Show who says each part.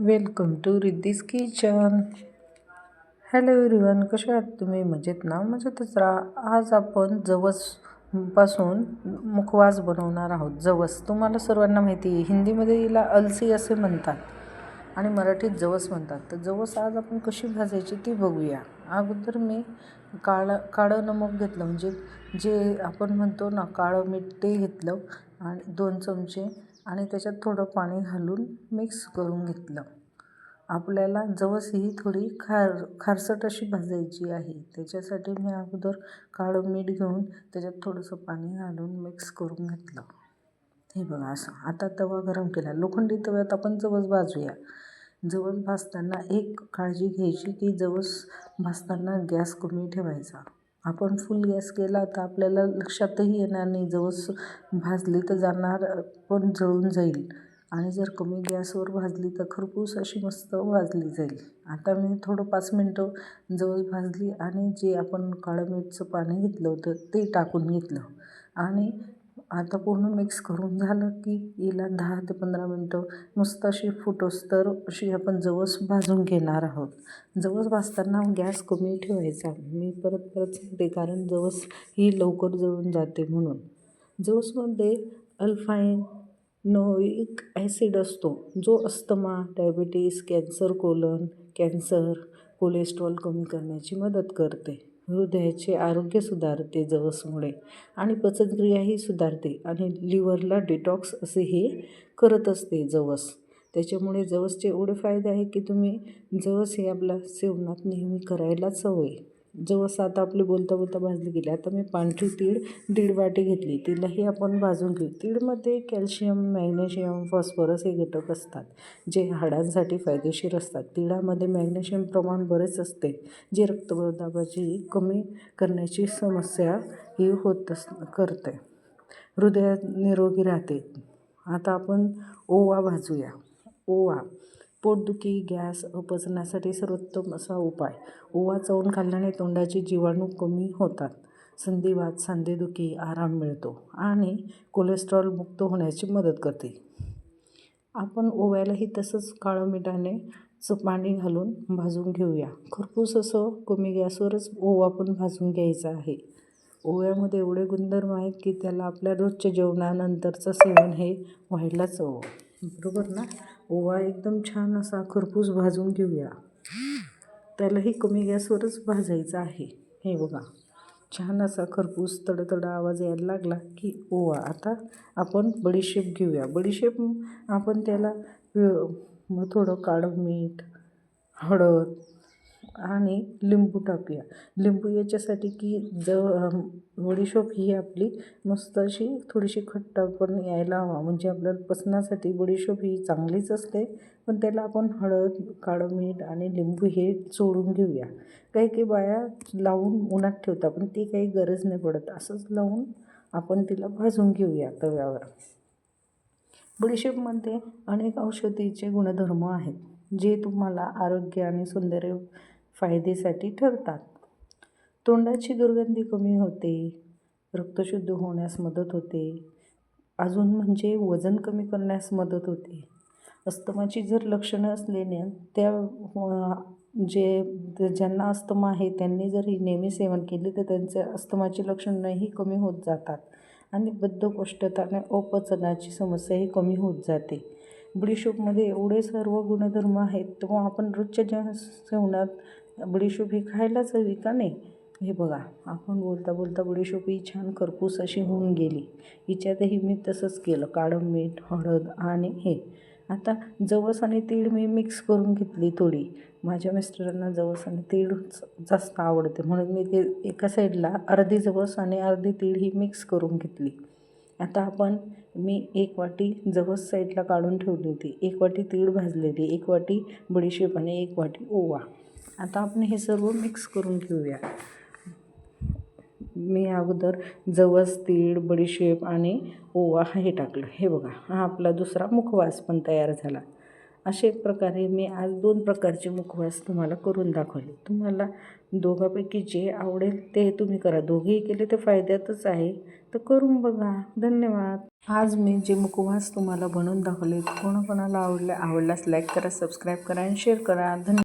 Speaker 1: Welcome to Riddhi's kitchen. Hello everyone, कसे आहात तुम्ही? मजेत ना? मजेतच राहा. आज आपण जवस पासून मुखवास बनवणार आहोत. जवस तुम्हाला सर्वांना माहिती आहे, हिंदीमध्ये हिला अलसी असे म्हणतात आणि मराठीत जवस म्हणतात. तर जवस आज आपण कशी भाजायची ती बघूया. अगोदर मी काळं नमक घेतलं, म्हणजे जे आपण म्हणतो ना काळं मीठ, ते घेतलं आणि 2 चमचे, आणि त्याच्यात थोडं पाणी घालून मिक्स करून घेतलं. आपल्याला जवस ही थोडी खारसट अशी भाजायची आहे. त्याच्यासाठी मी अगोदर काळं मीठ घेऊन त्याच्यात थोडंसं पाणी घालून मिक्स करून घेतलं. हे बघा असं. आता तवा गरम केला. लोखंडी तव्यात आपण जवस भाजूया. जवस भाजताना एक काळजी घ्यायची की जवस भाजताना गॅस कमी ठेवायचा. आपण फुल गॅस केला तर आपल्याला लक्षातही येणार नाही, जवस भाजली तर जाणार पण जळून जाईल, आणि जर कमी गॅसवर भाजली तर खरपूस अशी मस्त भाजली जाईल. आता मी थोडं 5 मिनटं जवस भाजली आणि जे आपण काळं मीठचं पाणी घेतलं होतं ते टाकून घेतलं, आणि आता पूर्ण मिक्स करून झालं की हिला 10 ते 15 मिनटं मस्त अशी फुटोस्तर अशी आपण जवस भाजून घेणार आहोत. जवस भाजताना गॅस कमी ठेवायचा. मी परत सांगते, कारण जवस ही लवकर जळून जाते म्हणून. जवसमध्ये अल्फा-लिनोइक ॲसिड असतो, जो अस्थमा, डायबिटीस, कॅन्सर, कोलेस्ट्रॉल कमी करण्याची मदत करते. हृदयाचे आरोग्य सुधारते जवसमुळे, आणि पचनक्रियाही सुधारते, आणि लिव्हरला डिटॉक्स असे हे करत असते जवस. त्याच्यामुळे जवसचे एवढे फायदे आहे की तुम्ही जवस हे आपल्या सेवनात नेहमी करायलाच हवे. जवस आता आपली बोलता बोलता भाजली गेली. आता मी पांढरी तीळ 1.5 वाटी घेतली, तिलाही आपण भाजून घेऊ. तीळमध्ये कॅल्शियम, मॅग्नेशियम, फॉस्फरस हे घटक असतात, जे हाडांसाठी फायदेशीर असतात. तिळामध्ये मॅग्नेशियम प्रमाण बरेच असते, जे रक्तदाबाची कमी करण्याची समस्या ही करते. हृदय निरोगी राहते. आता आपण ओवा भाजूया. ओवा पोटदुखी, गॅस, अपचनासाठी सर्वोत्तम असा उपाय. ओवा चावून खाल्ल्याने तोंडाचे जीवाणू कमी होतात, संधिवात, सांधेदुखी आराम मिळतो, आणि कोलेस्ट्रॉल मुक्त होण्याची मदत करते. आपण ओव्यालाही तसंच काळं मिठाने पाणी घालून भाजून घेऊया. खरपूस असं कमी गॅसवरच ओवा पण भाजून घ्यायचा आहे. ओव्यामध्ये एवढे गुणधर्म आहेत की त्याला आपल्या रोजच्या जेवणानंतरचं सेवन हे व्हायलाच हवं, बरोबर ना? ओवा एकदम छान असा खरपूस भाजून घेऊया. त्यालाही कमी गॅसवरच भाजायचं आहे. हे बघा, छान असा खरपूस तडतड आवाज यायला लागला की ओवा. आता आपण बडीशेप घेऊया. बडीशेप आपण त्याला थोडं काळं मीठ, हळद आणि लिंबू टाकूया. लिंबू याच्यासाठी की बडीशेप ही आपली मस्त अशी थोडीशी खट्टा पण यायला हवा, म्हणजे आपल्याला पचनासाठी बडीशेप ही चांगलीच असते. पण त्याला आपण हळद, काळं मीठ आणि लिंबू हे चोळून घेऊया. काही बाया लावून उन्हात ठेवतात, पण ती काही गरज नाही पडत. असंच लावून आपण तिला भाजून घेऊया तव्यावर. बडीशेपमध्ये अनेक औषधीचे गुणधर्म आहेत, जे तुम्हाला आरोग्य आणि सौंदर्य फायदेसाठी ठरतात. तोंडाची दुर्गंधी कमी होते, रक्त शुद्ध होण्यास मदत होते, अजून म्हणजे वजन कमी करण्यास मदत होते. अस्थमाची जर लक्षणं असलेल्या ज्यांना अस्थमा आहे त्यांनी जर ही नेहमी सेवन केली तर त्यांचे अस्थमाची लक्षणंही कमी होत जातात, आणि बद्धकोष्ठता आणि अपचनाची समस्याही कमी होत जाते. बडीशेपमध्ये एवढे सर्व गुणधर्म आहेत, तेव्हा आपण रोजच्या सेवनात बडीशेप ही खायलाच हवी का नाही? हे बघा, आपण बोलता बोलता बडीशेप ही छान खरपूस अशी होऊन गेली. हिच्यातही मी तसंच केलं, काळं मीठ, हळद आणि हे. आता जवस आणि तीळ मी मिक्स करून घेतली थोडी. माझ्या मिस्टरांना जवस आणि तीळ जास्त आवडते, म्हणून मी ते एका साईडला अर्धी जवस आणि अर्धी तीळ ही मिक्स करून घेतली. आता मी 1 वाटी जवस साईडला काढून ठेवली होती, 1 वाटी तीळ भाजलेली, 1 वाटी बडीशेप आणि 1 वाटी ओवा. आता आपण हे सर्व मिक्स करून घेऊया. मी अगोदर जवस, तीळ, बडीशेप आणि ओवा हे टाकलं. हे बघा, हा आपला दुसरा मुखवास पण तयार झाला. अशा प्रकारे मी आज 2 प्रकारचे मुखवास तुम्हाला करून दाखवले. तुम्हाला दोघांपैकी जे आवडेल ते तुम्ही करा. दोघेही केले तर फायद्यातच आहे, तर करून बघा. धन्यवाद. आज मी जे मुखवास तुम्हाला बनवून दाखवले कोणाकोणाला आवडल्यास लाईक करा, सबस्क्राईब करा आणि शेअर करा. धन्यवाद.